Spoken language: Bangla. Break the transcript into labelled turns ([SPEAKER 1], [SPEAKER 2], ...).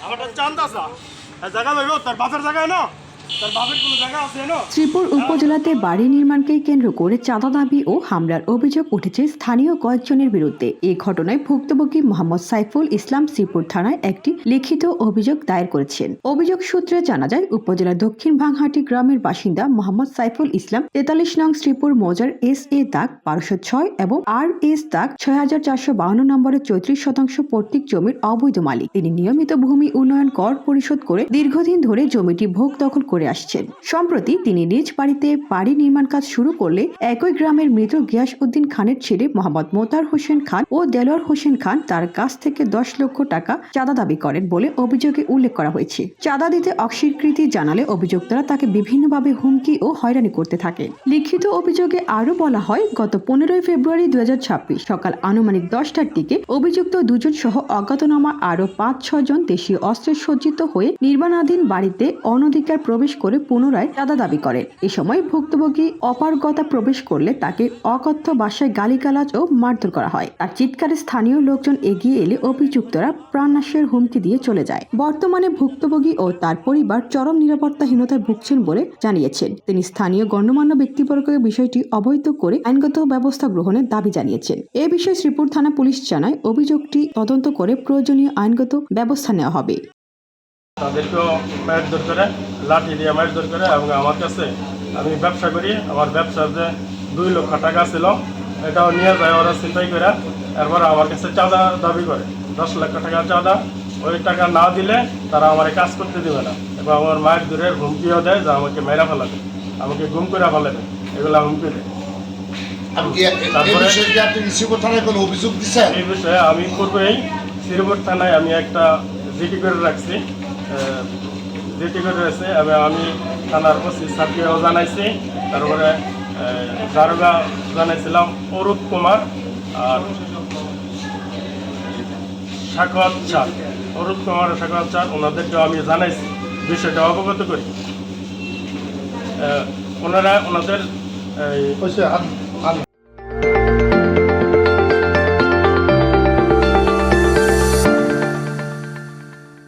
[SPEAKER 1] আমারটা চান্দা জায়গা লইব তার বাপের জায়গায় না তার বাপের কোনো জায়গা আছে না।
[SPEAKER 2] শ্রীপুর উপজেলাতে বাড়ি নির্মাণকে কেন্দ্র করে চাঁদা দাবি ও হামলার অভিযোগ উঠেছে স্থানীয় কয়েকজনের বিরুদ্ধে। এই ঘটনায় ভুক্তভোগী মোহাম্মদ সাইফুল ইসলাম শ্রীপুর থানায় একটি লিখিত অভিযোগ দায়ের করেছেন। অভিযোগ সূত্রে জানা যায়, উপজেলার দক্ষিণ ভাংহাটি গ্রামের বাসিন্দা মোহাম্মদ সাইফুল ইসলাম 43 নং শ্রীপুর মৌজার SA দাগ 1206 এবং RS দাগ 6452 নম্বরের 34% পৈতৃক জমির অবৈধ মালিক। তিনি নিয়মিত ভূমি উন্নয়ন কর পরিশোধ করে দীর্ঘদিন ধরে জমিটি ভোগ দখল করে আসছেন। সম্প্রতি তিনি নিজ বাড়িতে বাড়ি নির্মাণ কাজ শুরু করলে একই গ্রামের মৃত গিয়াস উদ্দিন খানের ছেলে মোহাম্মদ মোতার হোসেন খান ও দেলোয়ার হোসেন খান তার কাছ থেকে 10 লক্ষ টাকা চাঁদা দাবি করেন বলে অভিযোগে উল্লেখ করা হয়েছে। চাঁদা দিতে অস্বীকৃতি জানালে অভিযুক্তরা তাকে বিভিন্নভাবে হুমকি ও হয়রানি করতে থাকে। লিখিত অভিযোগে আরো বলা হয়, গত 15 ফেব্রুয়ারি 2026 সকাল আনুমানিক 10টার দিকে অভিযুক্ত দুজন সহ অজ্ঞাতনামা আরো 5-6 জন দেশীয় অস্ত্রে সজ্জিত হয়ে নির্মাণাধীন বাড়িতে অনধিকার প্রবেশ করে পুনরায় চাঁদা দাবি করেন। এ সময় ভুক্তভোগী অপারগতা প্রবেশ করলে তাকে অকথ্য ভাষায় গালিগালাজ ও মারধর করা হয়। তার চিৎকারে স্থানীয় লোকজন এগিয়ে এলে অভিযুক্তরা প্রাণনাশের হুমকি দিয়ে চলে যায়। বর্তমানে ভুক্তভোগী ও তার পরিবার চরম নিরাপত্তাহীনতায় ভুগছেন বলে জানিয়েছেন। তিনি স্থানীয় গণ্যমান্য ব্যক্তিবর্গকে বিষয়টি অবহিত করে আইনগত ব্যবস্থা গ্রহণের দাবি জানিয়েছেন। এ বিষয়ে শ্রীপুর থানা পুলিশ জানায়, অভিযোগটি তদন্ত করে প্রয়োজনীয় আইনগত ব্যবস্থা নেওয়া হবে।
[SPEAKER 1] তাদেরকেও মারধর করে, লাঠি দিয়ে মারধর করে এবং আমার কাছে, আমি ব্যবসা করি, আমার ব্যবসার যে 2 লক্ষ টাকা ছিল এটাও নিয়ে যায় ওরা চিন্তাই করে। এরপর আমার কাছে চাঁদা দাবি করে 10 লক্ষ টাকা চাঁদা। ওই টাকা না দিলে তারা আমার কাজ করতে দেবে না এবং আমার মায়ের দূরে হুমকিও দেয় যে আমাকে মেরা ফেলাবে, আমাকে গুম করে ফেলাবে, এগুলো হুমকি দেয়। এই বিষয়ে আমি পূর্বেই শ্রীপুর থানায় আমি একটা জিডি করে রাখছি, জিডি করে রয়েছে এবং আমি থানার ওসি সাহেবকেও জানাইছি। তারপরে দারোগা জানাইছিলাম অরূপ কুমার আর সাখাওয়াত চাঁদ, অরূপ কুমার আর সাখাওয়াত চাঁদ, ওনাদেরকেও আমি জানাইছি, বিষয়টা অবগত করি। ওনারা ওনাদের